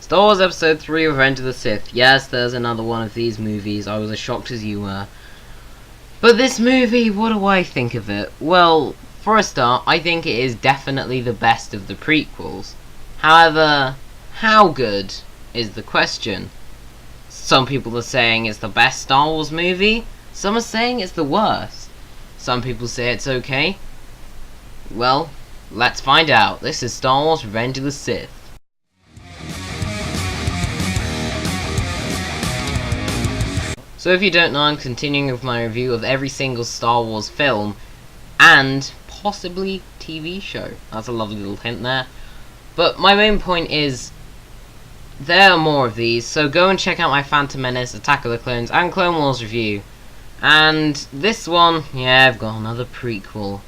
Star Wars Episode 3 Revenge of the Sith. Yes, there's another one of these movies. I was as shocked as you were. But this movie, what do I think of it? Well, for a start, I think it is definitely the best of the prequels. However, how good is the question? Some people are saying it's the best Star Wars movie. Some are saying it's the worst. Some people say it's okay. Well, let's find out. This is Star Wars Revenge of the Sith. So if you don't know, I'm continuing with my review of every single Star Wars film and possibly TV show. That's a lovely little hint there. But my main point is, there are more of these, so go and check out my Phantom Menace, Attack of the Clones, and Clone Wars review. And this one, yeah, I've got another prequel,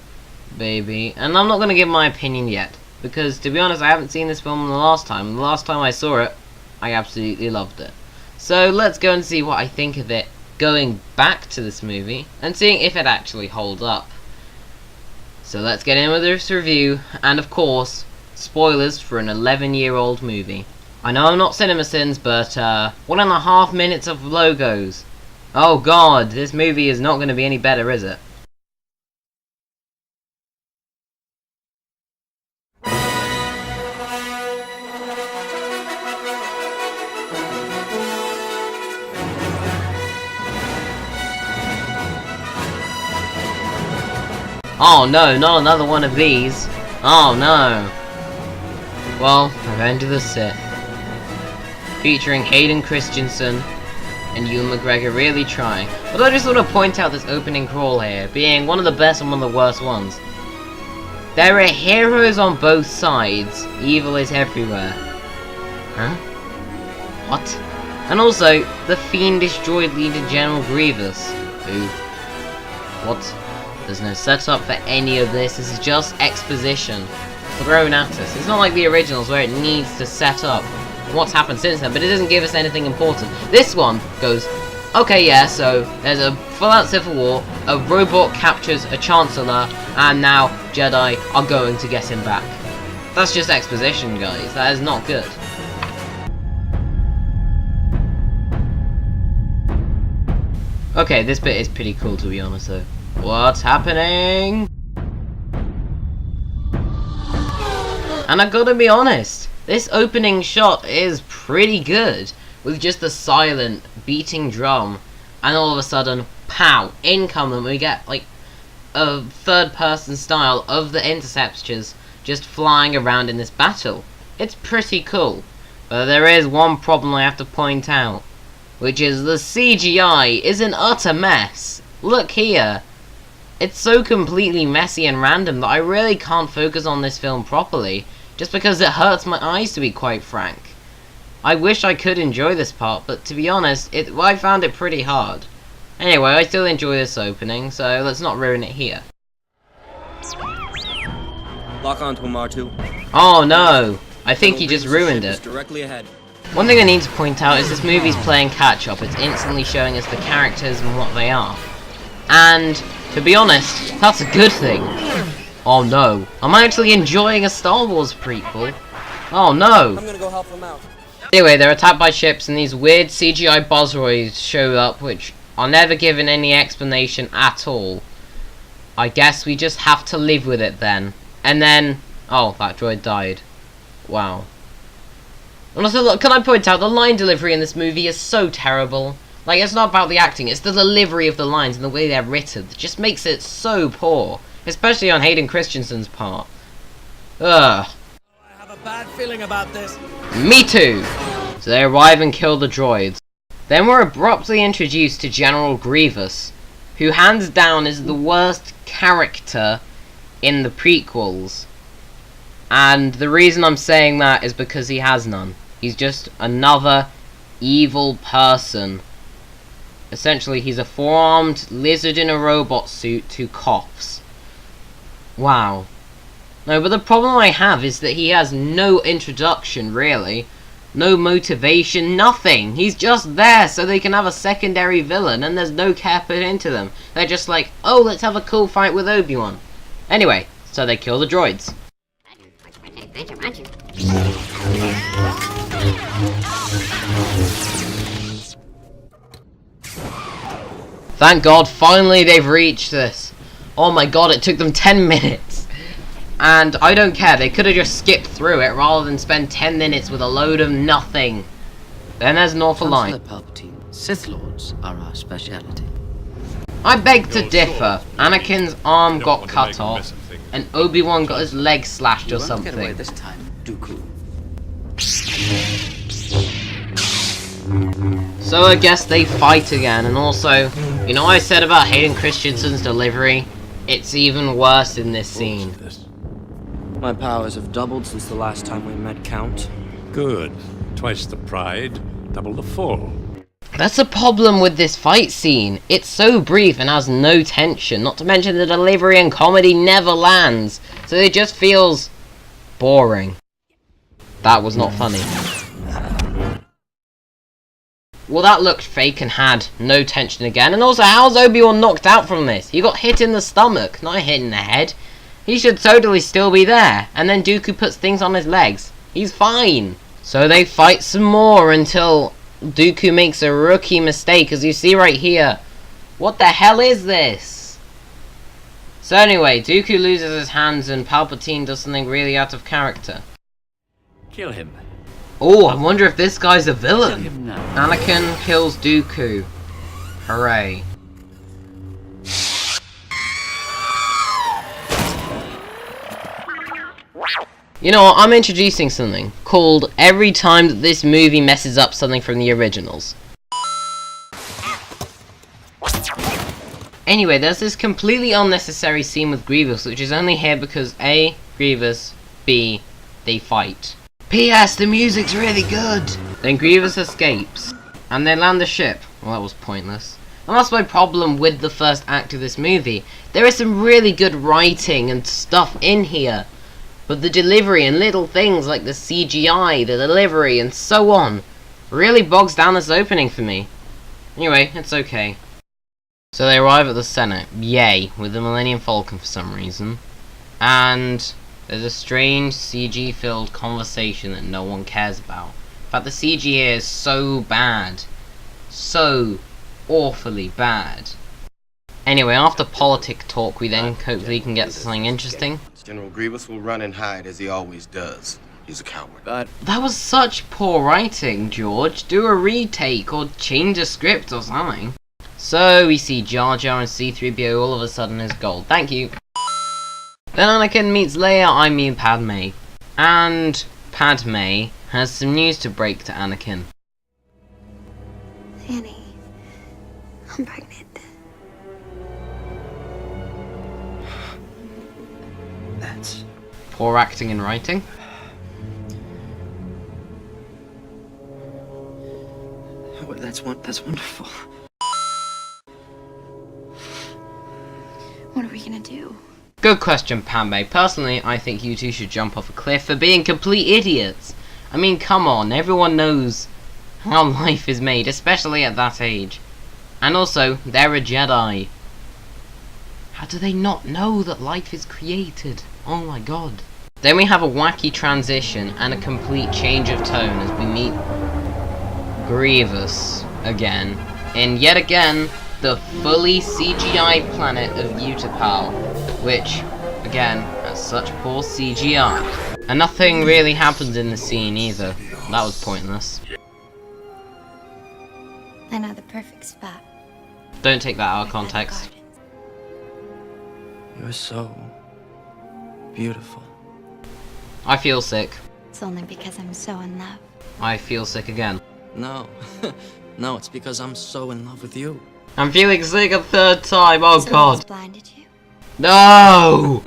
baby. And I'm not going to give my opinion yet, because to be honest, I haven't seen this film the last time. The last time I saw it, I absolutely loved it. So let's go and see what I think of it going back to this movie and seeing if it actually holds up. So let's get in with this review, and of course, spoilers for an 11-year-old movie. I know I'm not CinemaSins, but 1.5 minutes of logos. Oh god, this movie is not going to be any better, is it? Oh no, not another one of these. Oh no. Well, Revenge of the Sith. Featuring Hayden Christensen and Ewan McGregor really trying. But I just want to point out this opening crawl here, being one of the best and one of the worst ones. There are heroes on both sides. Evil is everywhere. Huh? What? And also, the fiendish droid leader General Grievous. Who? What? There's no setup for any of this. This is just exposition thrown at us. It's not like the originals where it needs to set up what's happened since then, but it doesn't give us anything important. This one goes, okay, yeah, so there's a full-out civil war, a robot captures a chancellor, and now Jedi are going to get him back. That's just exposition, guys. That is not good. Okay, this bit is pretty cool, to be honest, though. What's happening? And I gotta be honest, this opening shot is pretty good, with just the silent, beating drum, and all of a sudden, pow, in come them. We get, like, a third-person style of the interceptors just flying around in this battle. It's pretty cool, but there is one problem I have to point out, which is the CGI is an utter mess. Look here. It's so completely messy and random that I really can't focus on this film properly, just because it hurts my eyes, to be quite frank. I wish I could enjoy this part, but to be honest, I found it pretty hard. Anyway, I still enjoy this opening, so let's not ruin it here. Lock onto him, R2. Oh no! I think he just ruined it. Directly ahead. One thing I need to point out is this movie's playing catch-up. It's instantly showing us the characters and what they are. And, to be honest, that's a good thing. Oh no, I'm actually enjoying a Star Wars prequel. Oh no. I'm gonna go help him out. Anyway, they're attacked by ships and these weird CGI Bosroids show up, which are never given any explanation at all. I guess we just have to live with it then. And then, oh, that droid died. Wow. And also, look, can I point out, the line delivery in this movie is so terrible. Like, it's not about the acting, it's the delivery of the lines and the way they're written. It just makes it so poor. Especially on Hayden Christensen's part. Ugh. I have a bad feeling about this. Me too! So they arrive and kill the droids. Then we're abruptly introduced to General Grievous, who hands down is the worst character in the prequels. And the reason I'm saying that is because he has none. He's just another evil person. Essentially, he's a four-armed lizard in a robot suit who coughs. Wow. No, but the problem I have is that he has no introduction, really. No motivation, nothing. He's just there so they can have a secondary villain, and there's no care put into them. They're just like, oh, let's have a cool fight with Obi-Wan. Anyway, so they kill the droids. Thank God, finally they've reached this. Oh my god, it took them 10 minutes. And I don't care, they could have just skipped through it rather than spend 10 minutes with a load of nothing. Then there's an awful line. Chancellor Palpatine, Sith Lords are our speciality. I beg to differ. Anakin's arm got cut off, and Obi-Wan got his leg slashed or You won't get away something. this time, Dooku. So I guess they fight again, and also, you know what I said about Hayden Christensen's delivery? It's even worse in this scene. My powers have doubled since the last time we met, Count. Good. Twice the pride, double the fall. That's the problem with this fight scene. It's so brief and has no tension, not to mention the delivery and comedy never lands, so it just feels boring. That was not funny. Well, that looked fake and had no tension again, and also, how's Obi-Wan knocked out from this? He got hit in the stomach, not hit in the head. He should totally still be there, and then Dooku puts things on his legs. He's fine. So they fight some more until Dooku makes a rookie mistake, as you see right here. What the hell is this? So anyway, Dooku loses his hands and Palpatine does something really out of character. Kill him. Oh, I wonder if this guy's a Kill villain. him now. Anakin kills Dooku. Hooray. You know what, I'm introducing something called every time that this movie messes up something from the originals. Anyway, there's this completely unnecessary scene with Grievous, which is only here because A, Grievous, B, they fight. P.S. The music's really good! Then Grievous escapes, and they land the ship. Well, that was pointless. And that's my problem with the first act of this movie. There is some really good writing and stuff in here, but the delivery and little things like the CGI, the delivery, and so on, really bogs down this opening for me. Anyway, it's okay. So they arrive at the Senate, yay, with the Millennium Falcon for some reason. And there's a strange CG-filled conversation that no one cares about. In fact, the CG here is so bad. So awfully bad. Anyway, after politic talk, we then hopefully can get something interesting. General Grievous will run and hide as he always does. He's a coward. But That was such poor writing, George. Do a retake or change the script or something. So we see Jar Jar and C-3PO all of a sudden as gold. Thank you. Then Anakin meets Leia, Padme. And Padme has some news to break to Anakin. Annie, I'm pregnant. That's... Poor acting and writing. That's wonderful. What are we gonna do? Good question, Padme. Personally, I think you two should jump off a cliff for being complete idiots. I mean, come on, everyone knows how life is made, especially at that age. And also, they're a Jedi. How do they not know that life is created? Oh my god. Then we have a wacky transition and a complete change of tone as we meet Grievous again. And yet again, the fully CGI planet of Utapau, which, again, has such poor CGI. And nothing really happens in the scene either. That was pointless. I know the perfect spot. Don't take that out of Right by the context. gardens. You're so... beautiful. I feel sick. It's only because I'm so in love. I feel sick again. No. No, it's because I'm so in love with you. I'm feeling sick a third time, oh Someone's god. blinded you. No!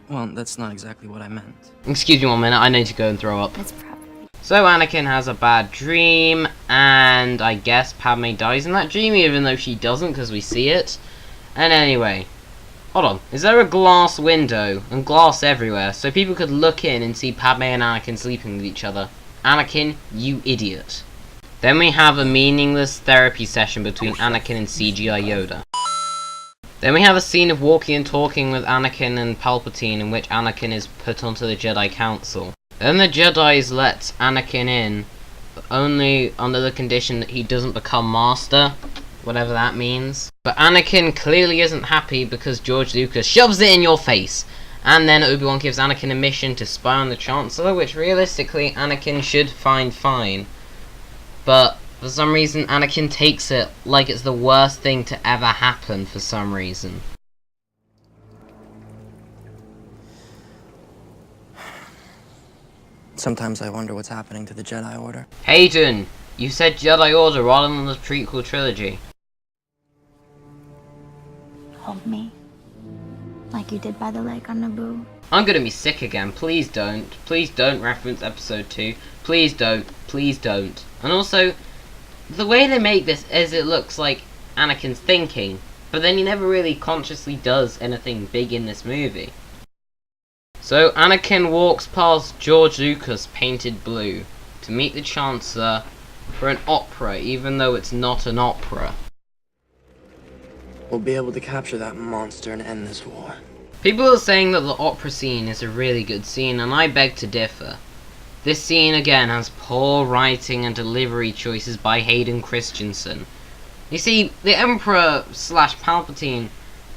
Well, that's not exactly what I meant. Excuse me 1 minute, I need to go and throw up. It's probably So Anakin has a bad dream, and I guess Padme dies in that dream, even though she doesn't, because we see it. And anyway, hold on, is there a glass window, and glass everywhere, so people could look in and see Padme and Anakin sleeping with each other? Anakin, you idiot. Then we have a meaningless therapy session between Anakin and CGI Yoda. Then we have a scene of walking and talking with Anakin and Palpatine, in which Anakin is put onto the Jedi Council. Then the Jedis let Anakin in, but only under the condition that he doesn't become Master, whatever that means. But Anakin clearly isn't happy because George Lucas shoves it in your face. And then Obi-Wan gives Anakin a mission to spy on the Chancellor, which realistically Anakin should find fine. But for some reason Anakin takes it like it's the worst thing to ever happen for some reason. Sometimes I wonder what's happening to the Jedi Order. Hayden, you said Jedi Order rather than the prequel trilogy. Hold me. Like you did by the lake on Naboo. I'm gonna be sick again. Please don't. Please don't reference episode 2. Please don't. Please don't. And also, the way they make this is it looks like Anakin's thinking, but then he never really consciously does anything big in this movie. So Anakin walks past George Lucas painted blue to meet the Chancellor for an opera, even though it's not an opera. We'll be able to capture that monster and end this war. People are saying that the opera scene is a really good scene, and I beg to differ. This scene again has poor writing and delivery choices by Hayden Christensen. You see, the Emperor / Palpatine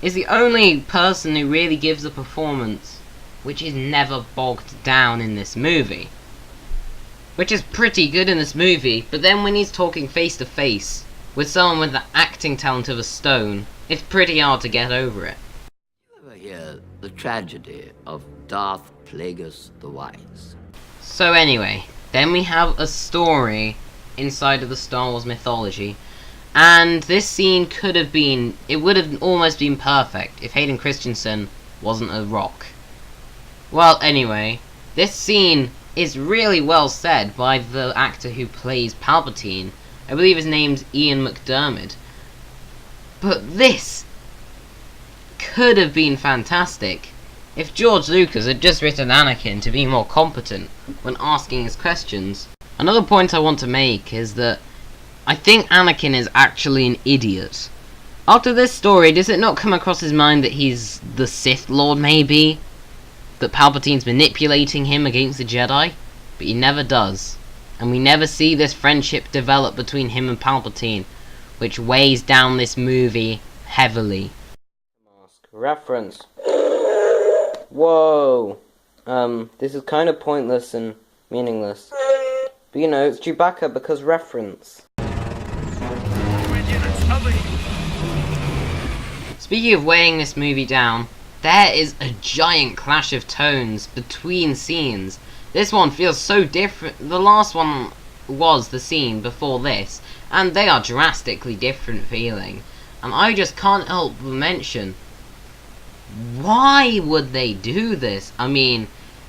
is the only person who really gives a performance which is never bogged down in this movie. Which is pretty good in this movie, but then when he's talking face to face with someone with the acting talent of a stone, it's pretty hard to get over it. You ever hear the tragedy of Darth Plagueis the Wise? So anyway, then we have a story inside of the Star Wars mythology, and this scene could have been, it would have almost been perfect if Hayden Christensen wasn't a rock. Well, anyway, this scene is really well said by the actor who plays Palpatine. I believe his name's Ian McDiarmid. But this could have been fantastic if George Lucas had just written Anakin to be more competent when asking his questions. Another point I want to make is that I think Anakin is actually an idiot. After this story, does it not come across his mind that he's the Sith Lord maybe? That Palpatine's manipulating him against the Jedi? But he never does. And we never see this friendship develop between him and Palpatine, which weighs down this movie heavily. Reference. Whoa. This is kind of pointless and meaningless. But you know, it's Chewbacca because reference. Speaking of weighing this movie down, there is a giant clash of tones between scenes. This one feels so different. The last one was the scene before this, and they are drastically different feeling. And I just can't help but mention, why would they do this? I mean,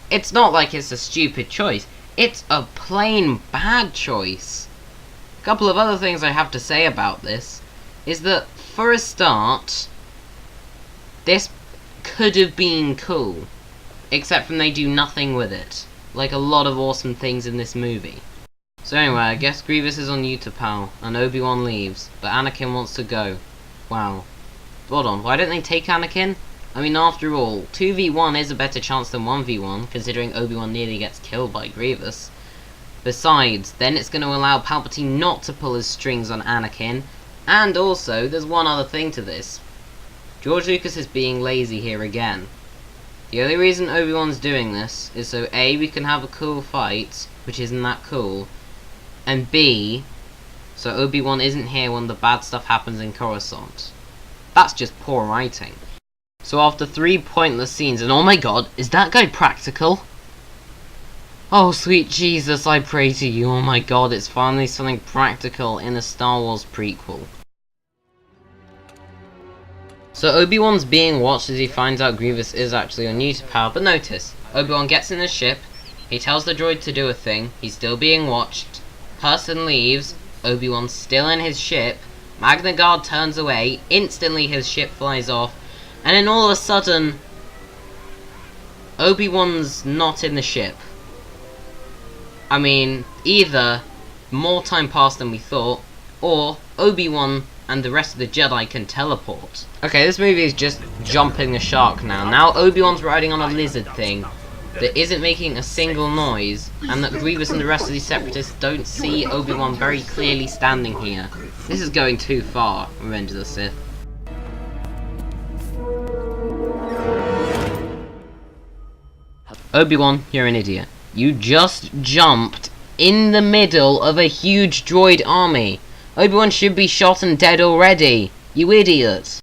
it's not like it's a stupid choice. It's a plain bad choice. A couple of other things I have to say about this is that, for a start, this could have been cool, except when they do nothing with it, like a lot of awesome things in this movie. So anyway, I guess Grievous is on Utapau, and Obi-Wan leaves, but Anakin wants to go. Wow. Hold on, why don't they take Anakin? I mean, after all, 2v1 is a better chance than 1v1, considering Obi-Wan nearly gets killed by Grievous. Besides, then it's going to allow Palpatine not to pull his strings on Anakin, and also, there's one other thing to this. George Lucas is being lazy here again. The only reason Obi-Wan's doing this is so A, we can have a cool fight, which isn't that cool, and B, so Obi-Wan isn't here when the bad stuff happens in Coruscant. That's just poor writing. So after 3 pointless scenes, and oh my god, is that guy practical? Oh sweet Jesus, I pray to you, oh my god, it's finally something practical in a Star Wars prequel. So Obi-Wan's being watched as he finds out Grievous is actually on Utapau, but notice, Obi-Wan gets in his ship, he tells the droid to do a thing, he's still being watched, person leaves, Obi-Wan's still in his ship, Magna Guard turns away, instantly his ship flies off, and then all of a sudden, Obi-Wan's not in the ship. I mean, either more time passed than we thought, or Obi-Wan and the rest of the Jedi can teleport. Okay, this movie is just jumping the shark now. Now Obi-Wan's riding on a lizard thing, that isn't making a single noise, and that Grievous and the rest of these Separatists don't see Obi-Wan very clearly standing here. This is going too far, Revenge of the Sith. Obi-Wan, you're an idiot. You just jumped in the middle of a huge droid army. Obi-Wan should be shot and dead already. You idiot.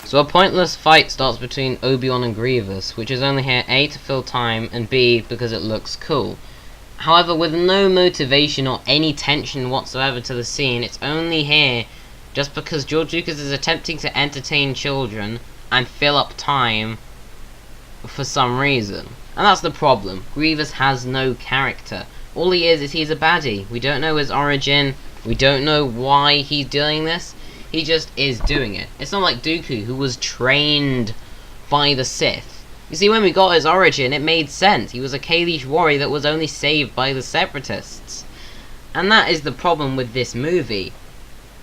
So a pointless fight starts between Obi-Wan and Grievous, which is only here A, to fill time, and B, because it looks cool. However, with no motivation or any tension whatsoever to the scene, it's only here just because George Lucas is attempting to entertain children and fill up time for some reason. And that's the problem. Grievous has no character. All he is he's a baddie. We don't know his origin. We don't know why he's doing this. He just is doing it. It's not like Dooku, who was trained by the Sith. You see, when we got his origin, it made sense. He was a Kalish warrior that was only saved by the Separatists. And that is the problem with this movie.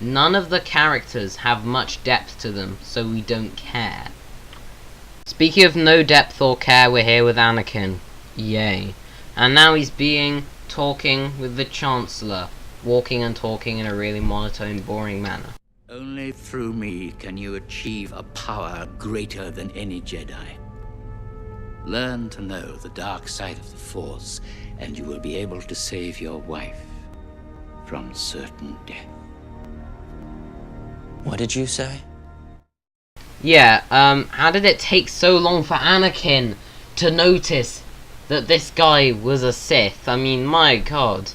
None of the characters have much depth to them, so we don't care. Speaking of no depth or care, we're here with Anakin. Yay. And now he's talking with the Chancellor, walking and talking in a really monotone, boring manner. Only through me can you achieve a power greater than any Jedi. Learn to know the dark side of the Force, and you will be able to save your wife from certain death. What did you say? Yeah, how did it take so long for Anakin to notice that this guy was a Sith? I mean, my god.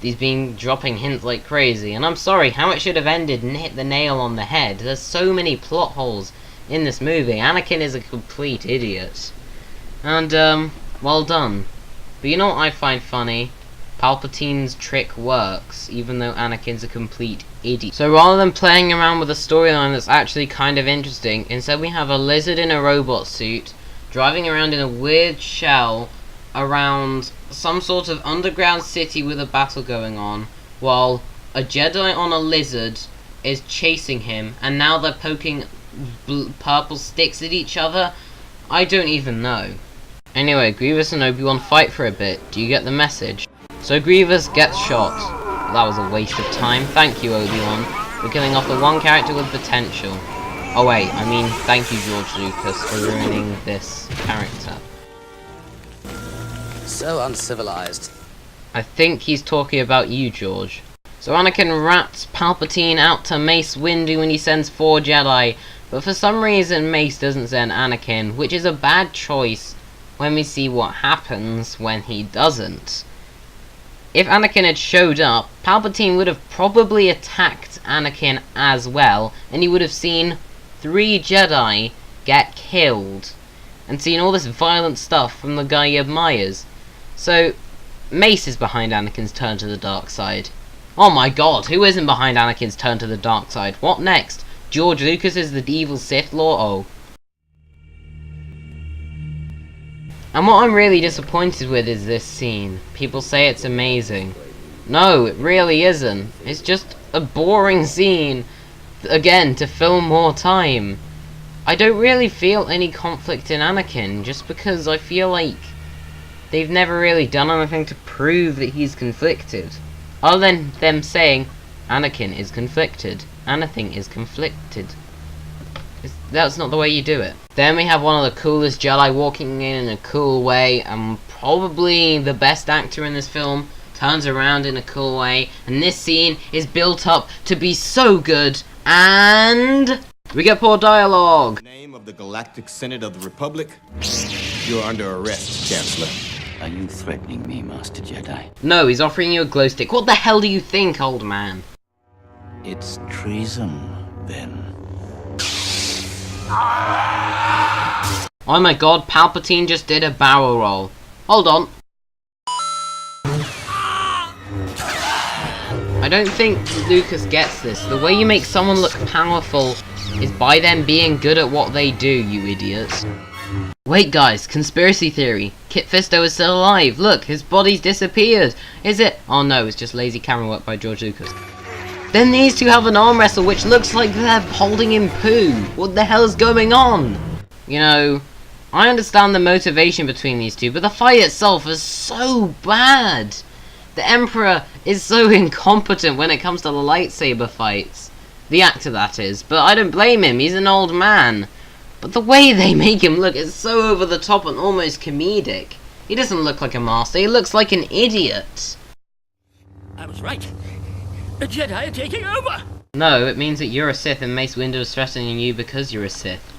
He's been dropping hints like crazy, and I'm sorry, how it should have ended and hit the nail on the head. There's so many plot holes in this movie. Anakin is a complete idiot. And, well done. But you know what I find funny? Palpatine's trick works, even though Anakin's a complete idiot. So rather than playing around with a storyline that's actually kind of interesting, instead we have a lizard in a robot suit, driving around in a weird shell around some sort of underground city with a battle going on, while a Jedi on a lizard is chasing him, and now they're poking purple sticks at each other. I don't even know. Anyway, Grievous and Obi-Wan fight for a bit. Do you get the message? So Grievous gets shot. That was a waste of time. Thank you, Obi-Wan, for killing off the one character with potential. Oh wait, I mean, thank you, George Lucas, for ruining this character. So uncivilized. I think he's talking about you, George. So Anakin rats Palpatine out to Mace Windu when he sends 4 Jedi, but for some reason Mace doesn't send Anakin, which is a bad choice when we see what happens when he doesn't. If Anakin had showed up, Palpatine would have probably attacked Anakin as well, and he would have seen 3 Jedi get killed, and seen all this violent stuff from the guy he admires. So, Mace is behind Anakin's turn to the dark side. Oh my god, who isn't behind Anakin's turn to the dark side? What next? George Lucas is the evil Sith Lord? Oh. And what I'm really disappointed with is this scene. People say it's amazing. No, it really isn't. It's just a boring scene, again, to fill more time. I don't really feel any conflict in Anakin, just because I feel like they've never really done anything to prove that he's conflicted. Other than them saying, Anakin is conflicted. Anakin is conflicted. That's not the way you do it. Then we have one of the coolest Jedi walking in a cool way, and probably the best actor in this film turns around in a cool way, and this scene is built up to be so good, and we get poor dialogue. In the name of the Galactic Senate of the Republic, you're under arrest, Chancellor. Are you threatening me, Master Jedi? No, he's offering you a glow stick. What the hell do you think, old man? It's treason, then. Oh my god, Palpatine just did a barrel roll. Hold on. I don't think Lucas gets this. The way you make someone look powerful is by them being good at what they do, you idiots. Wait guys, conspiracy theory. Kit Fisto is still alive. Look, his body's disappeared. Is it? Oh no, it's just lazy camera work by George Lucas. Then these two have an arm wrestle which looks like they're holding in poo. What the hell is going on? You know, I understand the motivation between these two, but the fight itself is so bad. The Emperor is so incompetent when it comes to the lightsaber fights. The actor, that is. But I don't blame him, he's an old man. But the way they make him look is so over the top and almost comedic. He doesn't look like a master, he looks like an idiot. I was right. The Jedi are taking over! No, it means that you're a Sith and Mace Windu is threatening you because you're a Sith.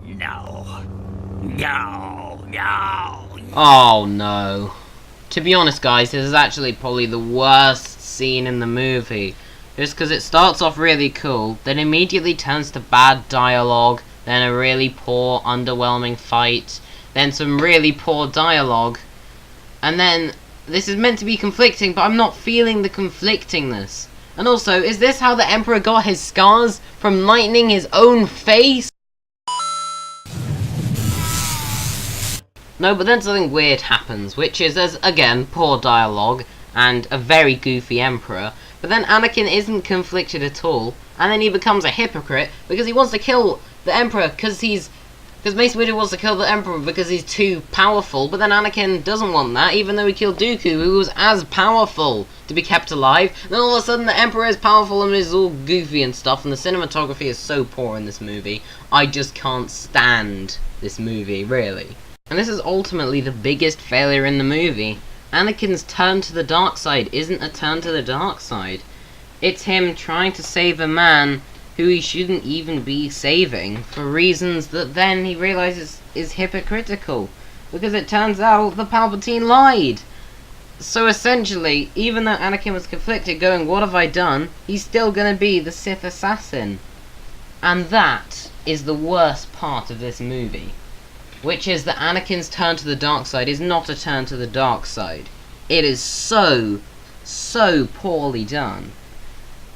No. No. No. Oh no. To be honest guys, this is actually probably the worst scene in the movie. Just because it starts off really cool, then immediately turns to bad dialogue, then a really poor, underwhelming fight, then some really poor dialogue, and then this is meant to be conflicting, but I'm not feeling the conflictingness. And also, is this how the Emperor got his scars? From lightning his own face? No, but then something weird happens, which is, as again, poor dialogue, and a very goofy Emperor, but then Anakin isn't conflicted at all, and then he becomes a hypocrite, because he wants to kill the Emperor, because Mace Windu wants to kill the Emperor because he's too powerful, but then Anakin doesn't want that, even though he killed Dooku, who was as powerful to be kept alive. And then all of a sudden the Emperor is powerful and is all goofy and stuff, and the cinematography is so poor in this movie. I just can't stand this movie, really. And this is ultimately the biggest failure in the movie. Anakin's turn to the dark side isn't a turn to the dark side. It's him trying to save a man who he shouldn't even be saving, for reasons that then he realizes is hypocritical, because it turns out the Palpatine lied. So essentially, even though Anakin was conflicted going, what have I done, he's still gonna be the Sith assassin. And that is the worst part of this movie, which is that Anakin's turn to the dark side is not a turn to the dark side. It is so poorly done.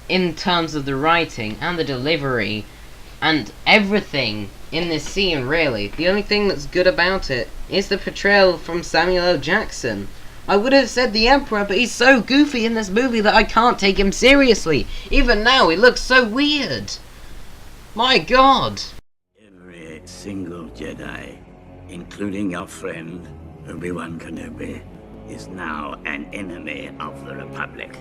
In terms of the writing and the delivery and everything in this scene, really. The only thing that's good about it is the portrayal from Samuel L. Jackson. I would have said the Emperor, but he's so goofy in this movie that I can't take him seriously. Even now, he looks so weird. My god. Every single Jedi, including your friend Obi-Wan Kenobi, is now an enemy of the Republic.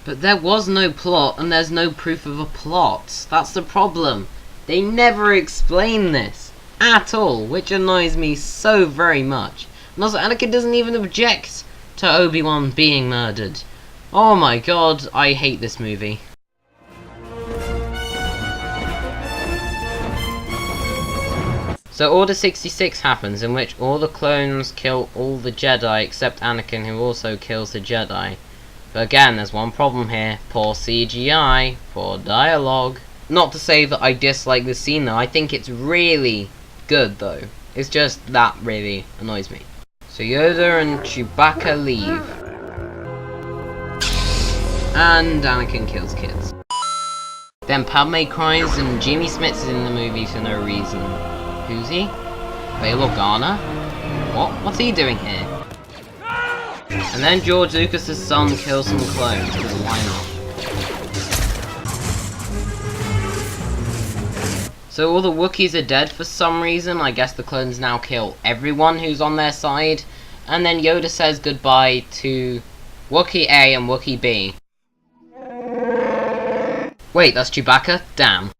But there was no plot, and there's no proof of a plot. That's the problem. They never explain this. At all, which annoys me so very much. And also, Anakin doesn't even object to Obi-Wan being murdered. Oh my god, I hate this movie. So Order 66 happens, in which all the clones kill all the Jedi except Anakin, who also kills the Jedi. But again, there's one problem here. Poor CGI, poor dialogue. Not to say that I dislike this scene though, I think it's really good though. It's just that really annoys me. So Yoda and Chewbacca leave. And Anakin kills kids. Then Padme cries and Jimmy Smits is in the movie for no reason. Who's he? Bail Organa? What? What's he doing here? And then George Lucas' son kills some clones, because why not? So all the Wookiees are dead for some reason. I guess the clones now kill everyone who's on their side. And then Yoda says goodbye to Wookiee A and Wookiee B. Wait, that's Chewbacca? Damn.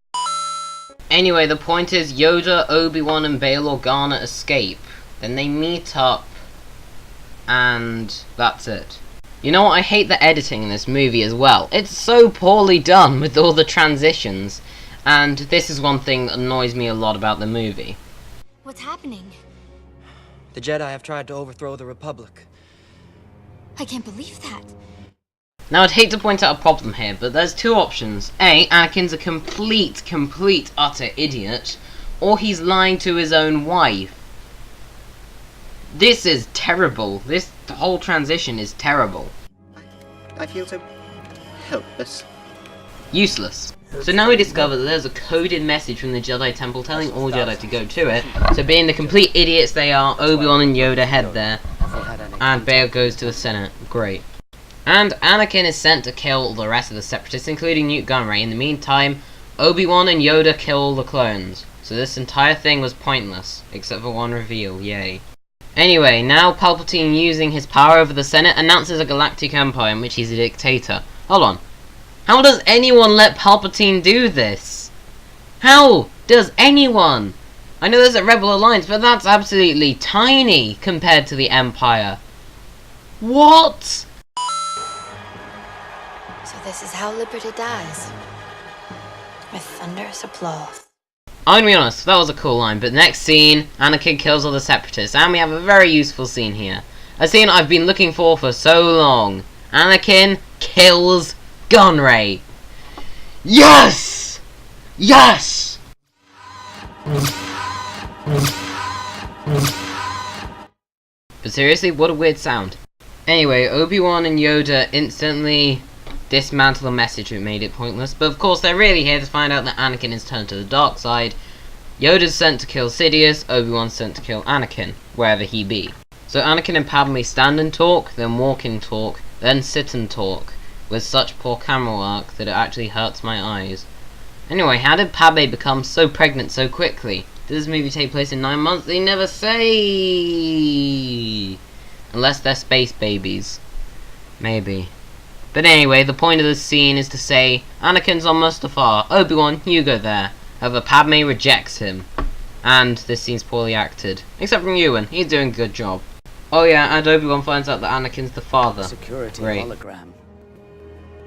Anyway, the point is Yoda, Obi-Wan and Bail Organa escape. Then they meet up. And that's it. You know what, I hate the editing in this movie as well. It's so poorly done with all the transitions. And this is one thing that annoys me a lot about the movie. What's happening? The Jedi have tried to overthrow the Republic. I can't believe that. Now I'd hate to point out a problem here, but there's two options. A, Anakin's a complete, utter idiot. Or he's lying to his own wife. This is terrible. This whole transition is terrible. I feel so helpless. Useless. So now we discover that there's a coded message from the Jedi Temple telling all Jedi to go to it. So being the complete idiots they are, Obi-Wan and Yoda head there. And Bail goes to the Senate. Great. And Anakin is sent to kill the rest of the Separatists, including Newt Gunray. In the meantime, Obi-Wan and Yoda kill all the clones. So this entire thing was pointless, except for one reveal, yay. Anyway, now Palpatine, using his power over the Senate, announces a galactic empire in which he's a dictator. Hold on. How does anyone let Palpatine do this? How does anyone? I know there's a Rebel Alliance, but that's absolutely tiny compared to the Empire. What? So this is how liberty dies. With thunderous applause. I'm gonna be honest, that was a cool line, but next scene, Anakin kills all the Separatists, and we have a very useful scene here. A scene I've been looking for so long. Anakin kills Gunray. Yes! Yes! But seriously, what a weird sound. Anyway, Obi-Wan and Yoda instantly dismantle the message that made it pointless, but of course they're really here to find out that Anakin is turned to the dark side. Yoda's sent to kill Sidious, Obi-Wan's sent to kill Anakin, wherever he be. So Anakin and Padme stand and talk, then walk and talk, then sit and talk, with such poor camera work that it actually hurts my eyes. Anyway, how did Padme become so pregnant so quickly? Did this movie take place in 9 months? They never say! Unless they're space babies. Maybe. But anyway, the point of this scene is to say, Anakin's on Mustafar, Obi-Wan, you go there. However, Padme rejects him. And this scene's poorly acted. Except from Ewan, he's doing a good job. Oh yeah, and Obi-Wan finds out that Anakin's the father. Security Great. hologram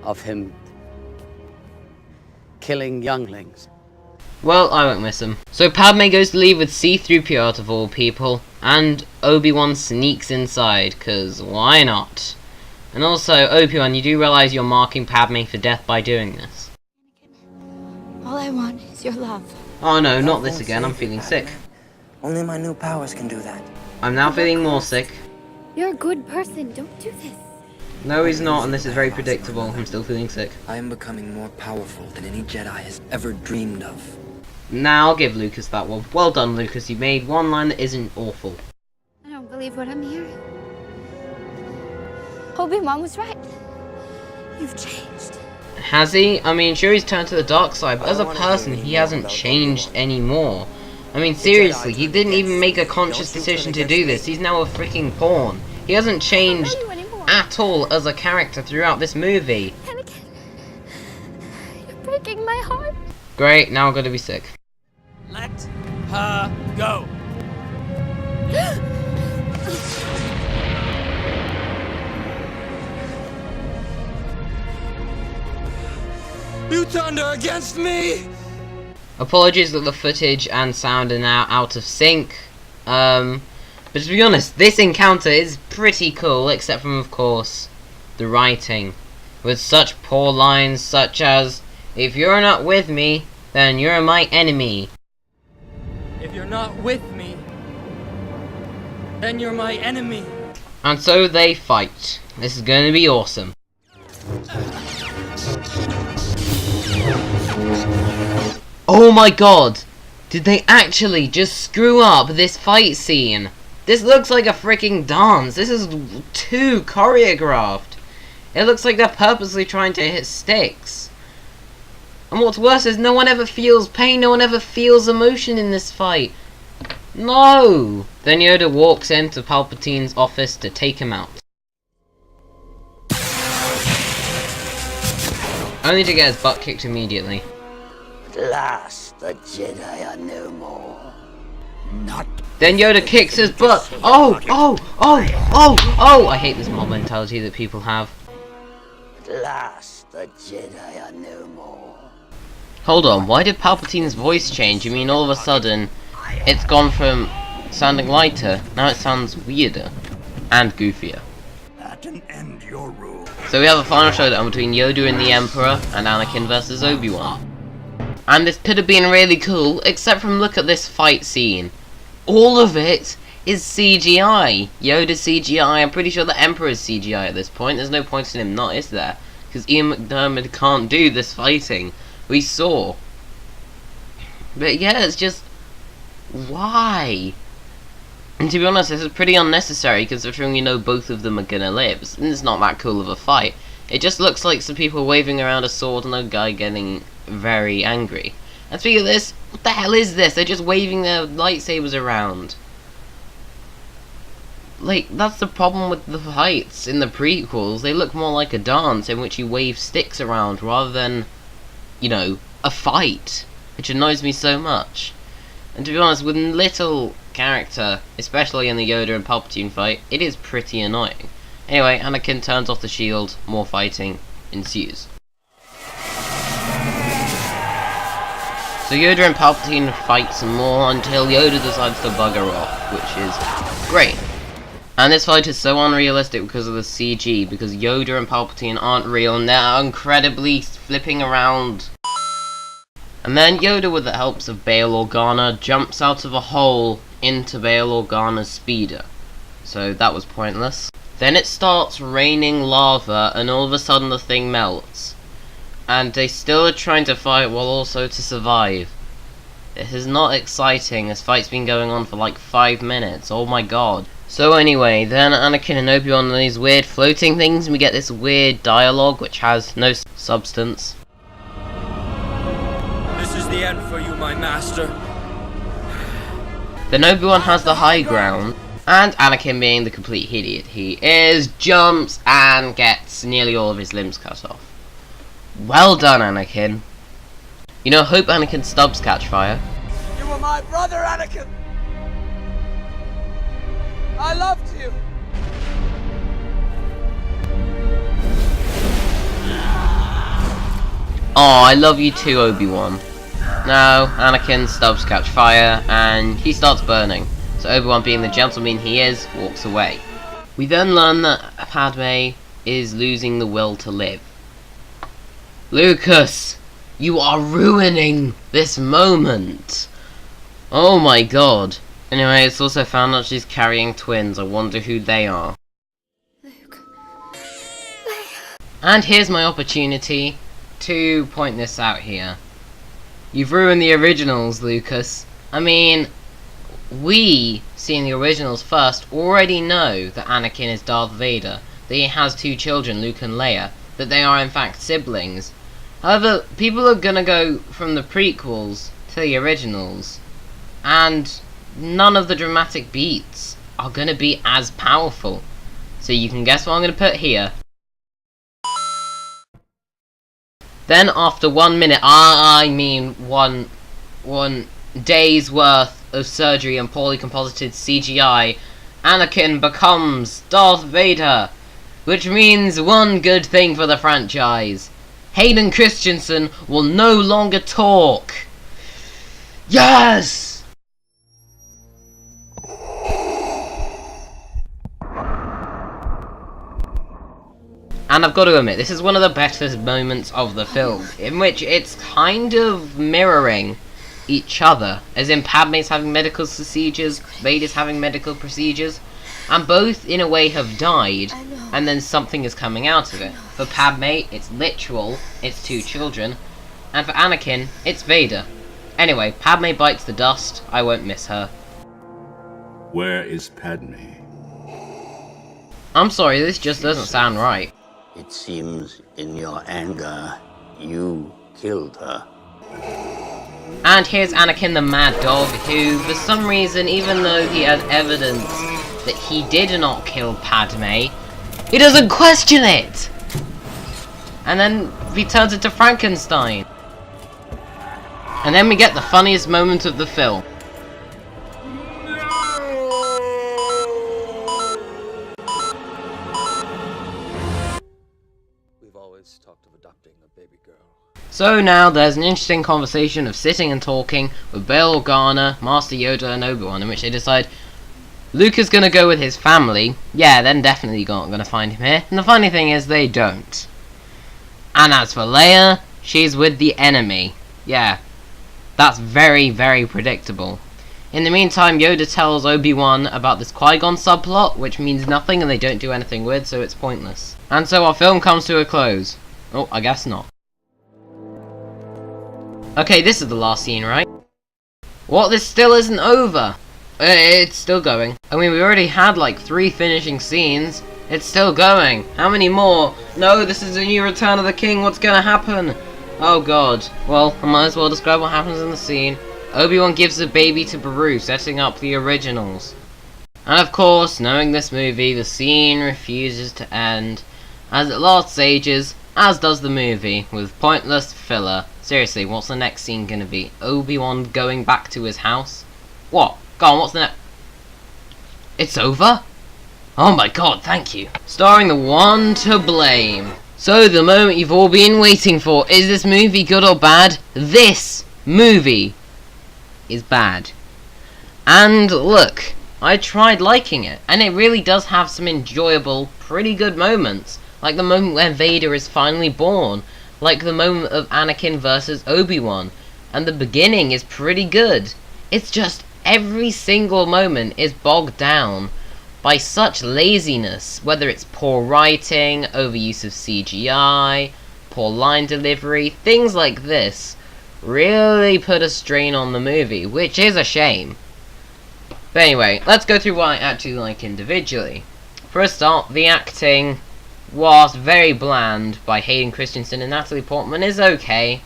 of him killing younglings. Well, I won't miss him. So Padme goes to leave with C-3PO of all people, and Obi-Wan sneaks inside, cause why not? And also, Obi-Wan, you do realize you're marking Padme for death by doing this. All I want is your love. Oh no, not this again, I'm feeling sick. Only my new powers can do that. I'm now feeling more sick. You're a good person. Don't do this. No, he's not, and this is very predictable. I'm still feeling sick. I am becoming more powerful than any Jedi has ever dreamed of. Now I'll give Lucas that one. Well done, Lucas. You made one line that isn't awful. I don't believe what I'm hearing. Obi-Wan was right. You've changed. Has he? I mean, sure he's turned to the dark side, but as a person, he hasn't changed anymore. I mean, seriously, he didn't even make a conscious decision to do this. He's now a freaking pawn. He hasn't changed at all as a character throughout this movie. Anakin, you're breaking my heart. Great, now I'm gonna be sick. Let her go. You turned her against me! Apologies that the footage and sound are now out of sync. But to be honest, this encounter is pretty cool, except from, of course, the writing. With such poor lines such as, if you're not with me, then you're my enemy. If you're not with me, then you're my enemy. And so they fight. This is going to be awesome. Oh my god! Did they actually just screw up this fight scene? This looks like a freaking dance. This is too choreographed. It looks like they're purposely trying to hit sticks. And what's worse is no one ever feels pain, no one ever feels emotion in this fight. No! Then Yoda walks into Palpatine's office to take him out. Only to get his butt kicked immediately. At last, the Jedi are no more. Not. Then Yoda kicks his butt. Oh! I hate this mob mentality that people have. At last, the Jedi are no more. Hold on, why did Palpatine's voice change? You mean all of a sudden, it's gone from sounding lighter, now it sounds weirder. And goofier. At an end your rule. So we have a final showdown between Yoda and the Emperor, and Anakin versus Obi-Wan. And this could have been really cool, except from look at this fight scene. All of it is CGI. Yoda's CGI, I'm pretty sure the Emperor's CGI at this point. There's no point in him not, is there? Because Ian McDiarmid can't do this fighting. We saw. But yeah, it's just... why? And to be honest, this is pretty unnecessary, considering you know both of them are gonna live. It's not that cool of a fight. It just looks like some people waving around a sword and a guy getting very angry. And speaking of this, what the hell is this? They're just waving their lightsabers around. Like, that's the problem with the fights in the prequels. They look more like a dance in which you wave sticks around rather than, you know, a fight, which annoys me so much. And to be honest, with little character, especially in the Yoda and Palpatine fight, it is pretty annoying. Anyway, Anakin turns off the shield, more fighting ensues. So Yoda and Palpatine fight some more until Yoda decides to bugger off, which is great. And this fight is so unrealistic because of the CG, because Yoda and Palpatine aren't real and they're incredibly flipping around. And then Yoda, with the help of Bail Organa, jumps out of a hole into Bail Organa's speeder. So that was pointless. Then it starts raining lava and all of a sudden the thing melts. And they still are trying to fight while also to survive. It is not exciting, this fight's been going on for like 5 minutes, oh my god. So anyway, then Anakin and Obi-Wan on these weird floating things and we get this weird dialogue which has no substance. This is the end for you, my master. Then Obi-Wan has the high ground, and Anakin, being the complete idiot he is, jumps and gets nearly all of his limbs cut off. Well done, Anakin. You know, hope Anakin's stubs catch fire. You were my brother, Anakin! I loved you! Oh, I love you too, Obi-Wan. Now, Anakin's stubs catch fire, and he starts burning. So Obi-Wan, being the gentleman he is, walks away. We then learn that Padme is losing the will to live. Lucas, you are ruining this moment. Oh my god. Anyway, it's also found out she's carrying twins. I wonder who they are. And here's my opportunity to point this out here. You've ruined the originals, Lucas. I mean, we, seeing the originals first, already know that Anakin is Darth Vader, that he has 2 children, Luke and Leia, that they are in fact siblings. However, people are gonna go from the prequels to the originals, and none of the dramatic beats are gonna be as powerful. So you can guess what I'm gonna put here. Then after 1 minute, I mean one day's worth of surgery and poorly composited CGI, Anakin becomes Darth Vader, which means one good thing for the franchise. Hayden Christensen will no longer talk. Yes! And I've got to admit, this is one of the better moments of the film, in which it's kind of mirroring each other, as in Padme's having medical procedures, Vader's having medical procedures, and both in a way have died, and then something is coming out of it. For Padme, it's literal, it's 2 children, and for Anakin, it's Vader. Anyway, Padme bites the dust, I won't miss her. Where is Padme? I'm sorry, this just doesn't sound right. It seems in your anger, you killed her. And here's Anakin the Mad Dog, who, for some reason, even though he has evidence that he did not kill Padme, he doesn't question it! And then he turns into Frankenstein. And then we get the funniest moment of the film. Talked of adopting a baby girl. So now there's an interesting conversation of sitting and talking with Bail Organa, Master Yoda and Obi-Wan, in which they decide Luke is gonna go with his family. Yeah, then definitely not gonna find him here. And the funny thing is they don't. And as for Leia, she's with the enemy. Yeah, that's very, very predictable. In the meantime, Yoda tells Obi-Wan about this Qui-Gon subplot, which means nothing and they don't do anything with, so it's pointless. And so our film comes to a close. Oh, I guess not. Okay, this is the last scene, right? What? This still isn't over! It's still going. I mean, we already had like 3 finishing scenes. It's still going. How many more? No, this is a new Return of the King. What's gonna happen? Oh god. Well, I might as well describe what happens in the scene. Obi-Wan gives the baby to Beru, setting up the originals. And of course, knowing this movie, the scene refuses to end, as it lasts ages, as does the movie, with pointless filler. Seriously, what's the next scene gonna be? Obi-Wan going back to his house? What? Go on, what's the next? It's over? Oh my god, thank you. Starring the one to blame. So, the moment you've all been waiting for, is this movie good or bad? This movie is bad. And look, I tried liking it, and it really does have some enjoyable, pretty good moments. Like the moment where Vader is finally born, like the moment of Anakin versus Obi-Wan, and the beginning is pretty good. It's just every single moment is bogged down by such laziness, whether it's poor writing, overuse of CGI, poor line delivery, things like this really put a strain on the movie, which is a shame. But anyway, let's go through what I actually like individually. For a start, the acting, whilst very bland by Hayden Christensen and Natalie Portman, is okay.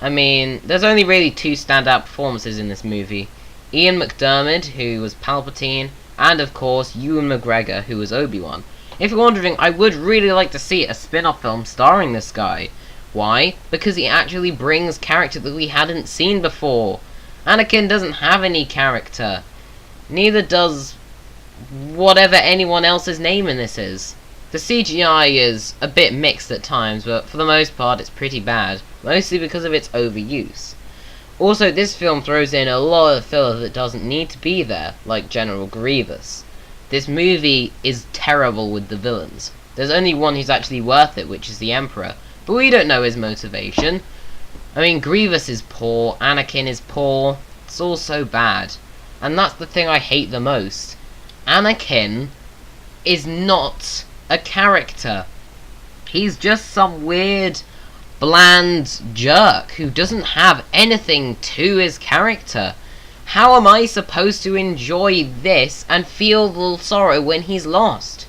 I mean, there's only really two standout performances in this movie. Ian McDiarmid, who was Palpatine, and of course, Ewan McGregor, who was Obi-Wan. If you're wondering, I would really like to see a spin-off film starring this guy. Why? Because he actually brings character that we hadn't seen before. Anakin doesn't have any character. Neither does whatever anyone else's name in this is. The CGI is a bit mixed at times, but for the most part it's pretty bad, mostly because of its overuse. Also, this film throws in a lot of filler that doesn't need to be there, like General Grievous. This movie is terrible with the villains. There's only one who's actually worth it, which is the Emperor, but we don't know his motivation. I mean, Grievous is poor, Anakin is poor, it's all so bad. And that's the thing I hate the most. Anakin is not a character. He's just some weird, bland jerk who doesn't have anything to his character. How am I supposed to enjoy this and feel the sorrow when he's lost?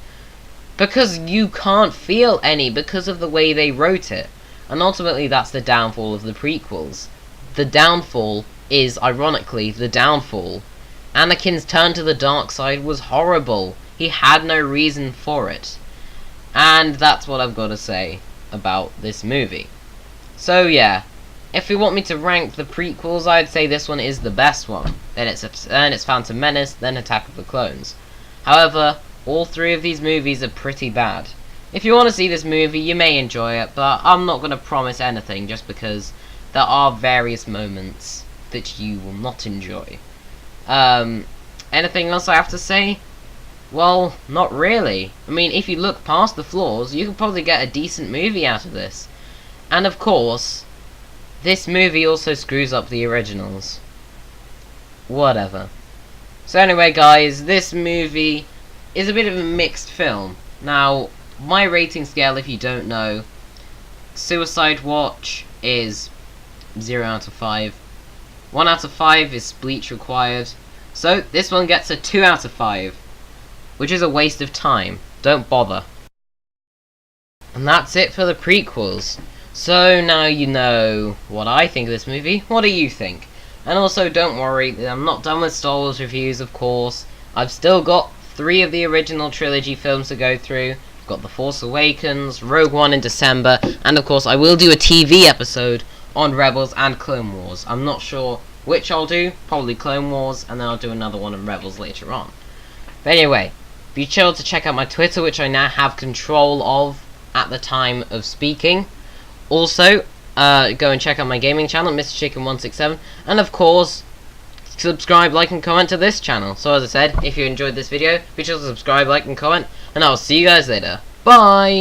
Because you can't feel any because of the way they wrote it. And ultimately that's the downfall of the prequels. The downfall is, ironically, the downfall. Anakin's turn to the dark side was horrible. He had no reason for it. And that's what I've got to say about this movie. So yeah, if you want me to rank the prequels, I'd say this one is the best one. Then it's Phantom Menace, then Attack of the Clones. However, all three of these movies are pretty bad. If you want to see this movie, you may enjoy it, but I'm not going to promise anything just because there are various moments that you will not enjoy. Anything else I have to say? Well, not really. I mean, if you look past the flaws, you could probably get a decent movie out of this. And of course, this movie also screws up the originals. Whatever. So anyway guys, this movie is a bit of a mixed film. Now, my rating scale, if you don't know, Suicide Watch is 0 out of 5. 1 out of 5 is bleach required. So, this one gets a 2 out of 5. Which is a waste of time. Don't bother. And that's it for the prequels. So now you know what I think of this movie. What do you think? And also, don't worry, I'm not done with Star Wars reviews, of course. I've still got 3 of the original trilogy films to go through. I've got The Force Awakens, Rogue One in December, and of course I will do a TV episode on Rebels and Clone Wars. I'm not sure which I'll do, probably Clone Wars, and then I'll do another one on Rebels later on. But anyway, be sure to check out my Twitter, which I now have control of at the time of speaking. Also, go and check out my gaming channel, Mr. Chicken167, and of course, subscribe, like, and comment to this channel. So as I said, if you enjoyed this video, be sure to subscribe, like, and comment, and I'll see you guys later. Bye!